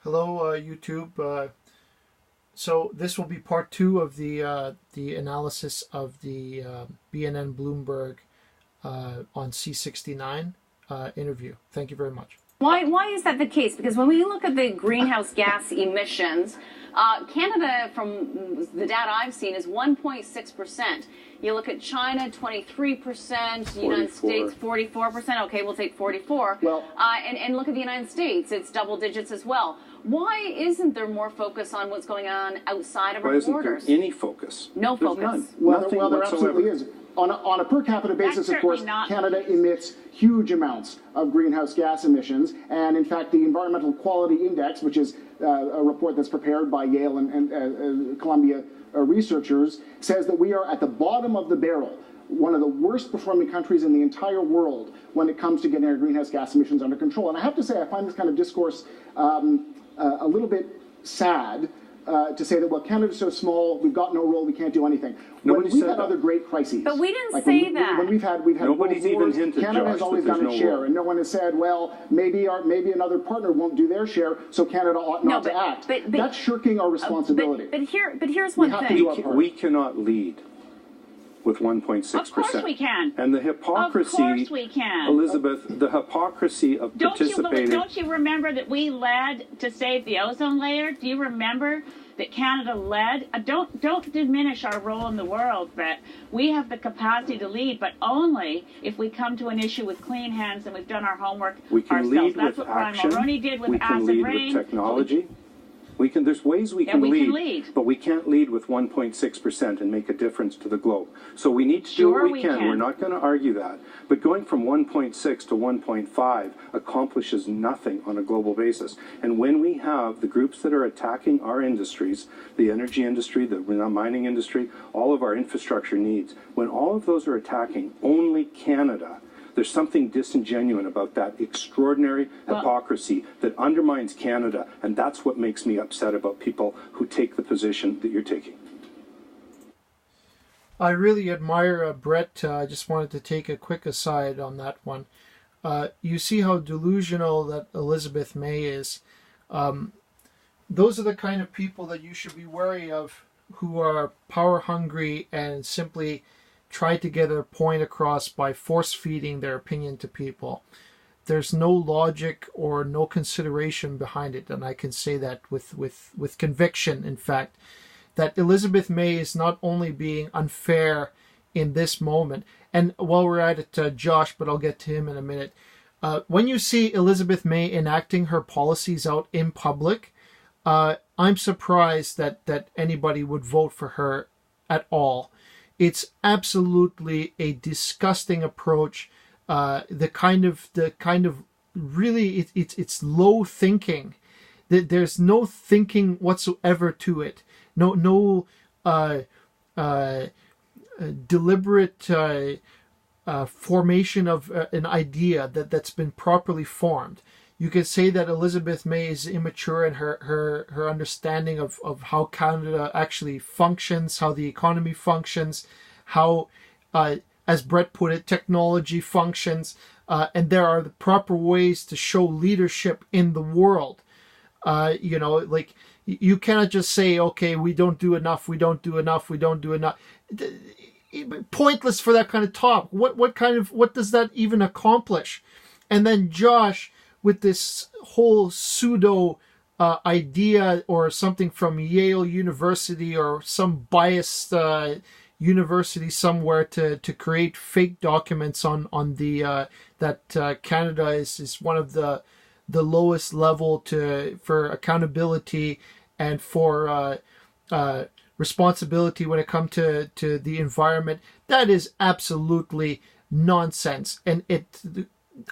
Hello, YouTube. So this will be part two of the analysis of the BNN Bloomberg on C-69 interview. Thank you very much. Why is that the case? Because when we look at the greenhouse gas emissions, Canada, from the data I've seen, is 1.6%. You look at China, 23%, the United States, 44%. Okay, we'll take 44. Well, and look at the United States, it's double digits as well. Why isn't there more focus on what's going on outside of our borders? Why isn't there any focus? No focus. None. Well, there absolutely is. On a per capita basis, of course, Canada emits huge amounts of greenhouse gas emissions. And in fact, the Environmental Quality Index, which is a report that's prepared by Yale and Columbia researchers, says that we are at the bottom of the barrel, one of the worst performing countries in the entire world when it comes to getting our greenhouse gas emissions under control. And I have to say, I find this kind of discourse a little bit sad. To say that, well, Canada's so small, we've got no role, we can't do anything. We've had other great crises. But we didn't say that. When we've had Nobody's even wars, hinted, Canada Josh, has always done its share, and no one has said, well, maybe another partner won't do their share, so Canada ought not to act. That's shirking our responsibility. But here's one thing. We cannot lead with 1.6%. Of course we can. And the hypocrisy, of course we can. Elizabeth, the hypocrisy of participating. Don't you remember that we led to save the ozone layer? Do you remember that Canada led? Don't diminish our role in the world, but we have the capacity to lead, but only if we come to an issue with clean hands and we've done our homework we can ourselves. Lead That's with what Brian action. Mulroney did with we can acid lead rain. With technology. There's ways we can lead, but we can't lead with 1.6% and make a difference to the globe. So we need to do what we can. We're not going to argue that. But going from 1.6 to 1.5 accomplishes nothing on a global basis. And when we have the groups that are attacking our industries, the energy industry, the mining industry, all of our infrastructure needs, when all of those are attacking only Canada, there's something disingenuous about that extraordinary hypocrisy that undermines Canada, and that's what makes me upset about people who take the position that you're taking. I really admire Brett. I just wanted to take a quick aside on that one. You see how delusional that Elizabeth May is. Those are the kind of people that you should be wary of, who are power hungry and simply try to get a point across by force-feeding their opinion to people. There's no logic or no consideration behind it, and I can say that with conviction, in fact, that Elizabeth May is not only being unfair in this moment, and while we're at it, Josh, but I'll get to him in a minute, when you see Elizabeth May enacting her policies out in public, I'm surprised that anybody would vote for her at all. It's absolutely a disgusting approach. The kind of really it's low thinking. There's no thinking whatsoever to it. No deliberate formation of an idea that's been properly formed. You could say that Elizabeth May is immature in her understanding of how Canada actually functions, how the economy functions, how, as Brett put it, technology functions, and there are the proper ways to show leadership in the world. Like you cannot just say, okay, we don't do enough, we don't do enough. Pointless for that kind of talk. What does that even accomplish? And then Josh, with this whole pseudo idea or something from Yale University or some biased university somewhere to create fake documents on the that Canada is one of the lowest level for accountability and for responsibility when it comes to the environment. That is absolutely nonsense, and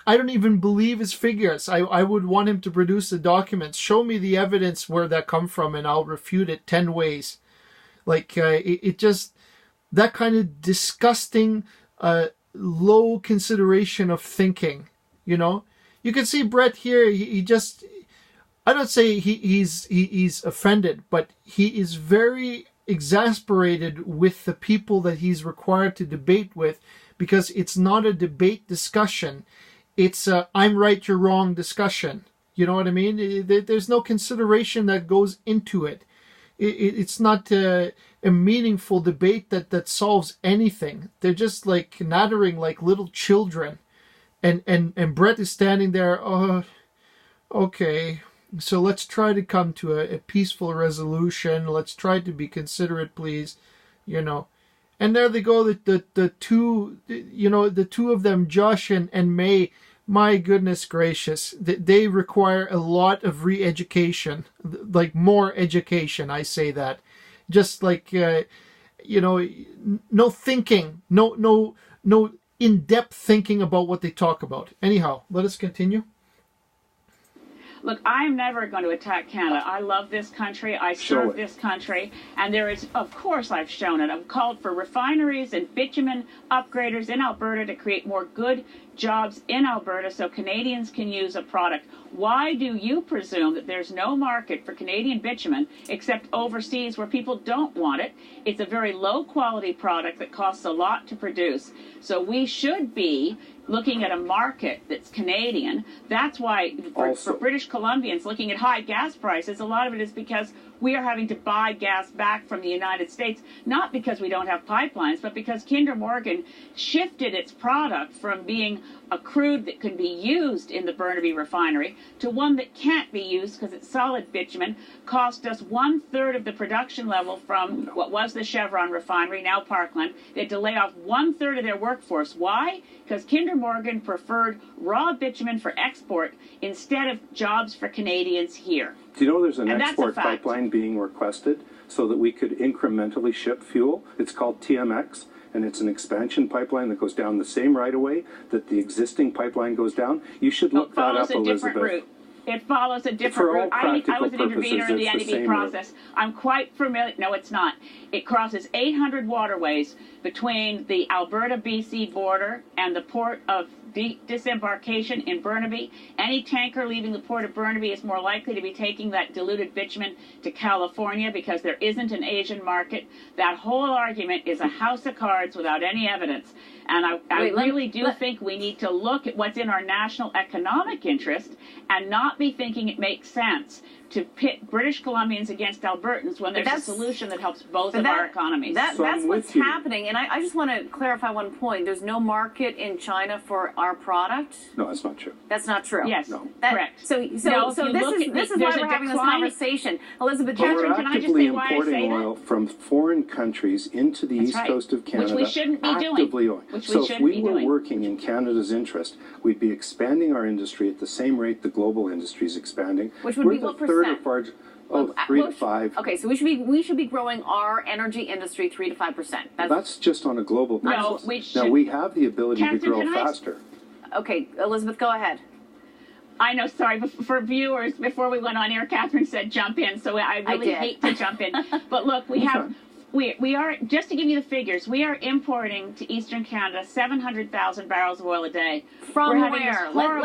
I don't even believe his figures. I would want him to produce the documents. Show me the evidence where that come from, and I'll refute it 10 ways. Like, it just, that kind of disgusting, low consideration of thinking, you know? You can see Brett here, he just, I don't say he's offended, but he is very exasperated with the people that he's required to debate with, because it's not a debate discussion. It's a I'm right, you're wrong discussion. You know what I mean? There's no consideration that goes into it. It's not a meaningful debate that solves anything. They're just like nattering like little children. And Brett is standing there, oh, okay, so let's try to come to a peaceful resolution. Let's try to be considerate, please, you know. And there they go, the two, you know, the two of them, Josh and May. My goodness gracious, they require a lot of re-education, like more education, I say that. Just like, you know, no thinking, no in-depth thinking about what they talk about. Anyhow, let us continue. Look, I'm never going to attack Canada. I love this country. I serve this country. And there is, of course, I've shown it. I've called for refineries and bitumen upgraders in Alberta to create more good jobs in Alberta so Canadians can use a product. Why do you presume that there's no market for Canadian bitumen except overseas where people don't want it? It's a very low quality product that costs a lot to produce. So we should be looking at a market that's Canadian. That's why for British Columbians looking at high gas prices, a lot of it is because we are having to buy gas back from the United States, not because we don't have pipelines, but because Kinder Morgan shifted its product from being a crude that can be used in the Burnaby refinery to one that can't be used because it's solid bitumen, cost us 1/3 of the production level from what was the Chevron refinery, now Parkland. They had to lay off 1/3 of their workforce. Why? Because Kinder Morgan preferred raw bitumen for export instead of jobs for Canadians here. Do you know there's an export pipeline being requested so that we could incrementally ship fuel? It's called TMX, and it's an expansion pipeline that goes down the same right-of-way that the existing pipeline goes down. You should look that up, Elizabeth. It follows a different route. I was an intervener in the NEB process. I'm quite familiar. No, it's not. It crosses 800 waterways between the Alberta-BC border and the port of disembarkation in Burnaby. Any tanker leaving the port of Burnaby is more likely to be taking that diluted bitumen to California because there isn't an Asian market. That whole argument is a house of cards without any evidence. And I really do think we need to look at what's in our national economic interest and not be thinking it makes sense to pit British Columbians against Albertans when there's a solution that helps both of our economies. That's what's happening. And I just want to clarify one point. There's no market in China for our product? No, that's not true. That's not true? Yes, no. Correct. So this is why we're having this conversation. Elizabeth, Catherine, can I just say why I say that? We're actively importing oil from foreign countries into the east coast of Canada. Which we shouldn't be doing. So if we were working in Canada's interest, we'd be expanding our industry at the same rate the global industry is expanding. Which would be what percent? 3 to 5. Okay, so we should be growing our energy industry 3 to 5%. That's just on a global basis. Now we have the ability to grow faster. Okay, Elizabeth, go ahead. I know, sorry, but for viewers, before we went on air, Catherine said jump in, so I really hate to jump in. But look, we are, just to give you the figures, we are importing to Eastern Canada 700,000 barrels of oil a day. From where? Let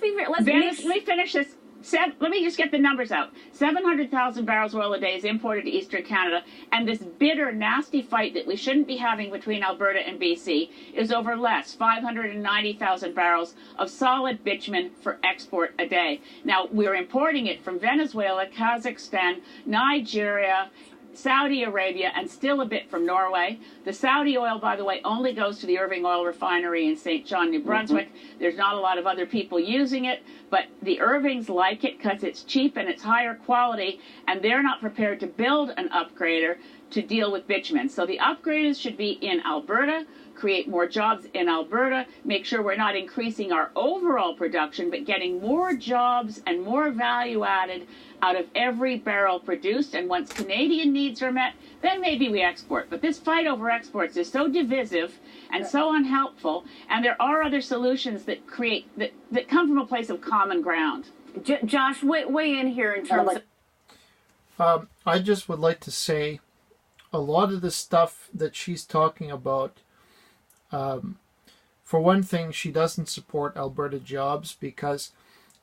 me finish this. Let me just get the numbers out. 700,000 barrels of oil a day is imported to Eastern Canada, and this bitter, nasty fight that we shouldn't be having between Alberta and BC is over less, 590,000 barrels of solid bitumen for export a day. Now, we're importing it from Venezuela, Kazakhstan, Nigeria, Saudi Arabia, and still a bit from Norway. The Saudi oil, by the way, only goes to the Irving Oil Refinery in St. John, New Brunswick. There's not a lot of other people using it, but the Irvings like it because it's cheap and it's higher quality, and they're not prepared to build an upgrader to deal with bitumen. So the upgraders should be in Alberta, create more jobs in Alberta, make sure we're not increasing our overall production, but getting more jobs and more value added out of every barrel produced. And once Canadian needs are met, then maybe we export. But this fight over exports is so divisive and so unhelpful, and there are other solutions that that come from a place of common ground. Josh, weigh in here in terms of... I just would like to say a lot of the stuff that she's talking about, for one thing, she doesn't support Alberta jobs, because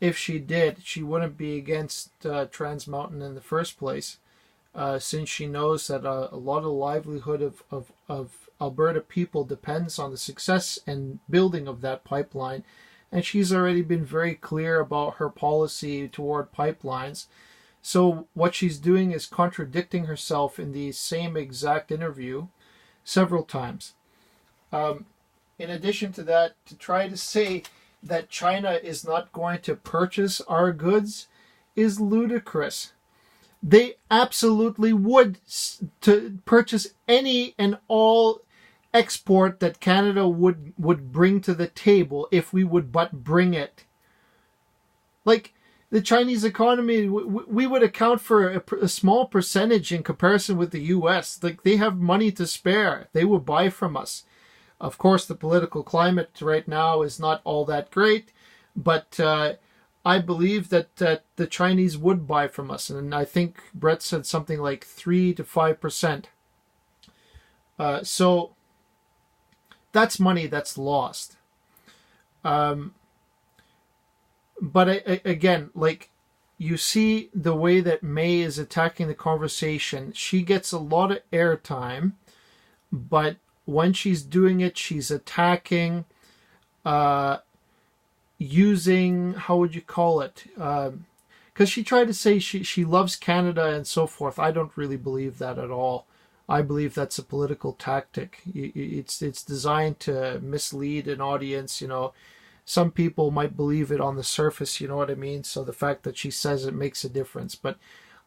if she did, she wouldn't be against Trans Mountain in the first place, since she knows that a lot of the livelihood of Alberta people depends on the success and building of that pipeline. and she's already been very clear about her policy toward pipelines. So what she's doing is contradicting herself in the same exact interview several times. In addition to that, to try to say that China is not going to purchase our goods is ludicrous. They absolutely would to purchase any and all export that Canada would bring to the table if we would but bring it. Like, the Chinese economy, we would account for a small percentage in comparison with the U.S. Like, they have money to spare. They will buy from us. Of course, the political climate right now is not all that great, but I believe that the Chinese would buy from us. And I think Brett said something like 3 to 5%. So that's money that's lost. But again, like, you see the way that May is attacking the conversation. She gets a lot of airtime, but when she's doing it, she's attacking using, how would you call it? Because she tried to say she loves Canada and so forth. I don't really believe that at all. I believe that's a political tactic. It's designed to mislead an audience, you know. Some people might believe it on the surface, you know what I mean? So the fact that she says it makes a difference. But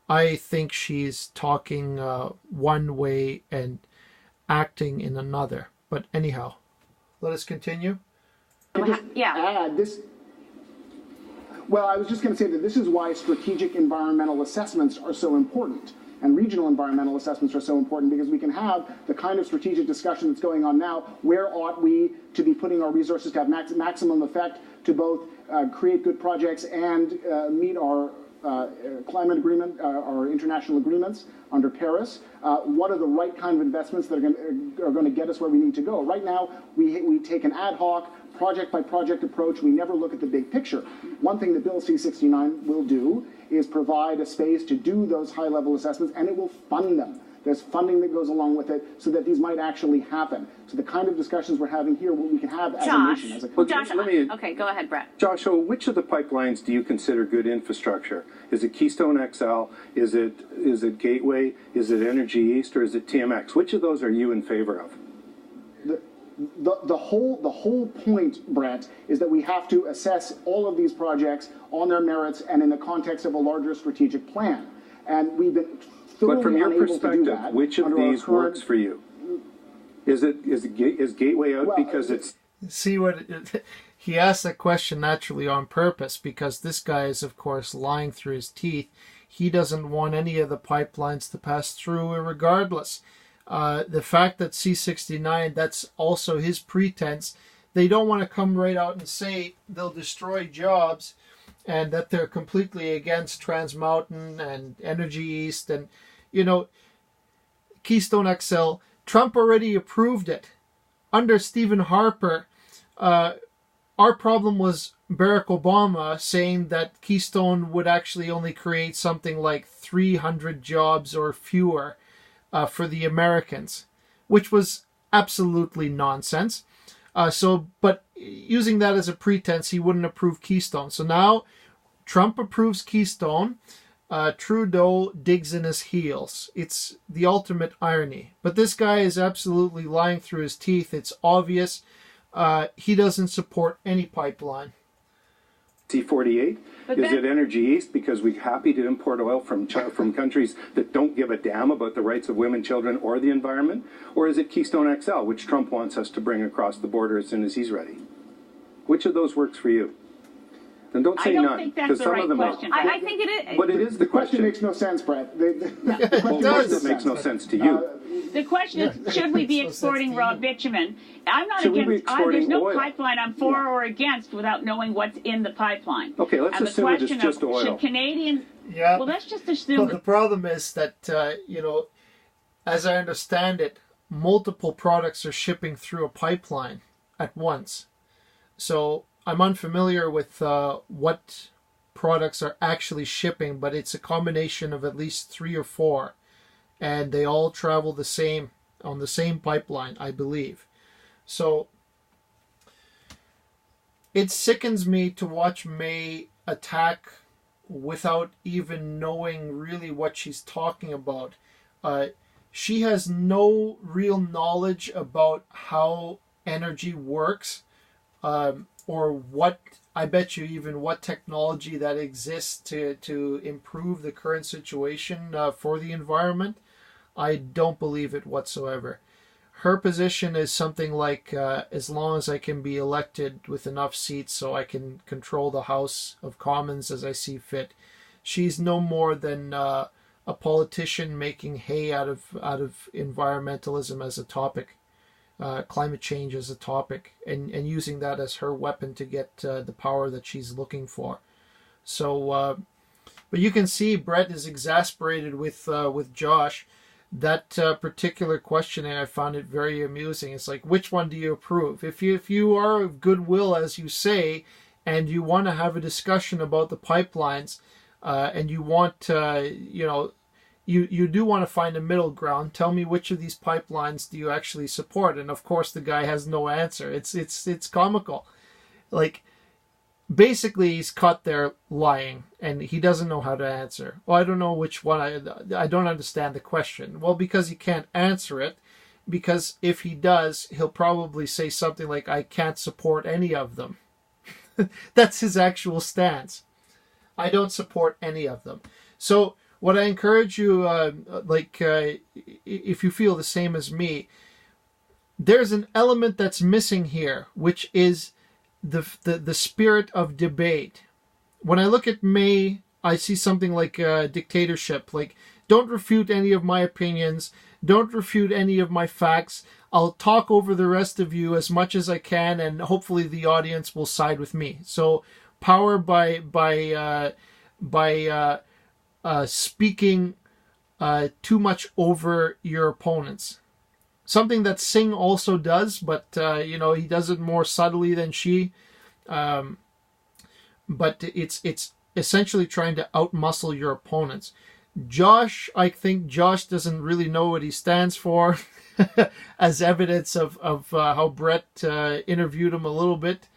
I think she's talking one way and acting in another. But anyhow, let us continue. Yeah. Well, I was just going to say that this is why strategic environmental assessments are so important, and regional environmental assessments are so important, because we can have the kind of strategic discussion that's going on now. Where ought we to be putting our resources to have maximum effect to both create good projects and meet our climate agreement, our international agreements under Paris? What are the right kind of investments that are going to get us where we need to go? Right now, we take an ad hoc, project-by-project approach. We never look at the big picture. One thing that Bill C-69 will do is provide a space to do those high-level assessments, and it will fund them. There's funding that goes along with it so that these might actually happen. So the kind of discussions we're having here, what we can have as a nation, as a country. Okay, go ahead, Brett. Joshua, which of the pipelines do you consider good infrastructure? Is it Keystone XL? Is it Gateway? Is it Energy East? Or is it TMX? Which of those are you in favor of? The whole point, Brett, is that we have to assess all of these projects on their merits and in the context of a larger strategic plan. And we've been but from your perspective, which of these works for you? Is Gateway out because it's... See what he asked that question naturally on purpose, because this guy is, of course, lying through his teeth. He doesn't want any of the pipelines to pass through regardless. The fact that C-69, that's also his pretense. They don't want to come right out and say they'll destroy jobs and that they're completely against Trans Mountain and Energy East. And, you know, Keystone XL, Trump already approved it. Under Stephen Harper, our problem was Barack Obama saying that Keystone would actually only create something like 300 jobs or fewer for the Americans, which was absolutely nonsense. But using that as a pretense, he wouldn't approve Keystone. So now Trump approves Keystone. Trudeau digs in his heels. It's the ultimate irony. But this guy is absolutely lying through his teeth. It's obvious. He doesn't support any pipeline. C-48? Is it Energy East because we're happy to import oil from countries that don't give a damn about the rights of women, children, or the environment? Or is it Keystone XL, which Trump wants us to bring across the border as soon as he's ready? Which of those works for you? Then don't say none. I don't think that's the right question. I think it is. But it is the question. Makes no sense, Brett. Well, of course it makes no sense to you. The question is, should we be exporting raw bitumen? I'm not against. There's no oil? pipeline I'm for or against without knowing what's in the pipeline. Okay, let's assume it's just oil. Should Canadians? Yeah. Well, let's just assume. But the problem is that as I understand it, multiple products are shipping through a pipeline at once. So I'm unfamiliar with what products are actually shipping, but it's a combination of at least 3 or 4, and they all travel on the same pipeline, I believe. So it sickens me to watch May attack without even knowing really what she's talking about. She has no real knowledge about how energy works, or what, I bet you even what technology that exists to improve the current situation for the environment. I don't believe it whatsoever. Her position is something like, as long as I can be elected with enough seats so I can control the House of Commons as I see fit. She's no more than a politician making hay out of environmentalism as a topic, climate change as a topic, and using that as her weapon to get the power that she's looking for. So, but you can see Brett is exasperated with Josh. That particular questioning, I found it very amusing. It's like, which one do you approve? If you are of goodwill, as you say, and you want to have a discussion about the pipelines, and you want you do want to find a middle ground, tell me which of these pipelines do you actually support? And of course, the guy has no answer. It's comical. Like, basically, he's caught there lying, and he doesn't know how to answer. Well, I don't know which one. I don't understand the question. Well, because he can't answer it, because if he does, he'll probably say something like, I can't support any of them. That's his actual stance. I don't support any of them. So what I encourage you, if you feel the same as me, there's an element that's missing here, which is the spirit of debate. When I look at May, I see something like dictatorship. Like, don't refute any of my opinions. Don't refute any of my facts. I'll talk over the rest of you as much as I can, and hopefully the audience will side with me. So, power by speaking too much over your opponents. Something that Singh also does, but he does it more subtly than she. But it's essentially trying to outmuscle your opponents. Josh, I think Josh doesn't really know what he stands for, as evidence of how Brett interviewed him a little bit.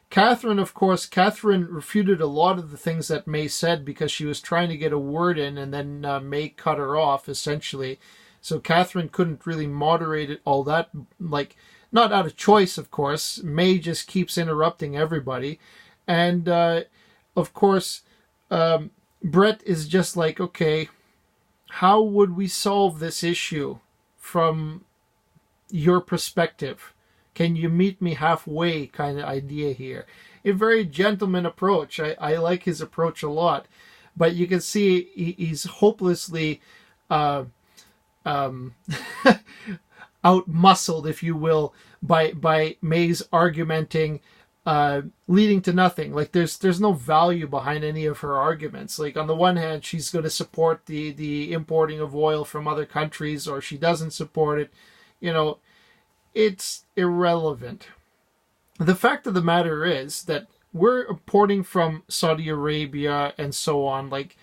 Catherine, of course, refuted a lot of the things that May said because she was trying to get a word in, and then May cut her off, essentially. So Catherine couldn't really moderate it all that, not out of choice, of course. May just keeps interrupting everybody. And, of course, Brett is just like, okay, how would we solve this issue from your perspective? Can you meet me halfway kind of idea here? A very gentleman approach. I like his approach a lot. But you can see he's hopelessly outmuscled, if you will, by May's argumenting, leading to nothing. Like, there's no value behind any of her arguments. Like, on the one hand, she's going to support the importing of oil from other countries, or she doesn't support it. It's irrelevant. The fact of the matter is that we're importing from Saudi Arabia and so on. Like,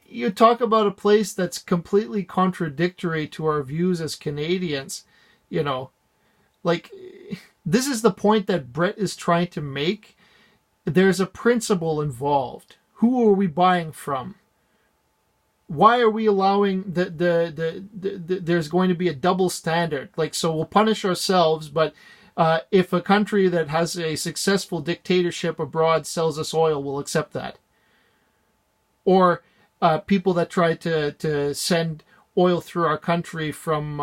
you talk about a place that's completely contradictory to our views as Canadians, like, this is the point that Brett is trying to make. There's a principle involved. Who are we buying from? Why are we allowing there's going to be a double standard? Like, so we'll punish ourselves, but if a country that has a successful dictatorship abroad sells us oil, we'll accept that. Or people that try to send oil through our country from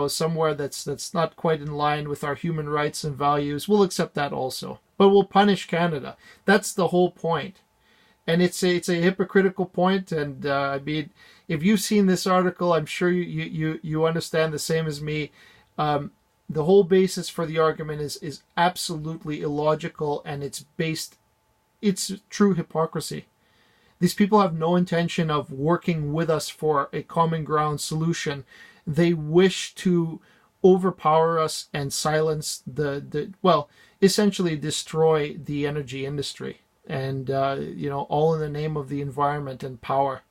somewhere that's not quite in line with our human rights and values, we'll accept that also. But we'll punish Canada. That's the whole point. And it's a hypocritical point, and I mean, if you've seen this article, I'm sure you understand the same as me. The whole basis for the argument is absolutely illogical, and it's true hypocrisy. These people have no intention of working with us for a common ground solution. They wish to overpower us and silence essentially destroy the energy industry. And, all in the name of the environment and power.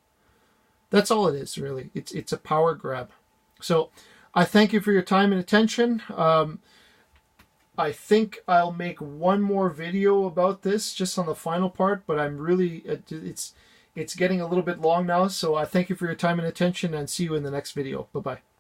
That's all it is, really. It's a power grab. So I thank you for your time and attention. I think I'll make one more video about this just on the final part, but I'm really, it's getting a little bit long now. So I thank you for your time and attention, and see you in the next video. Bye-bye.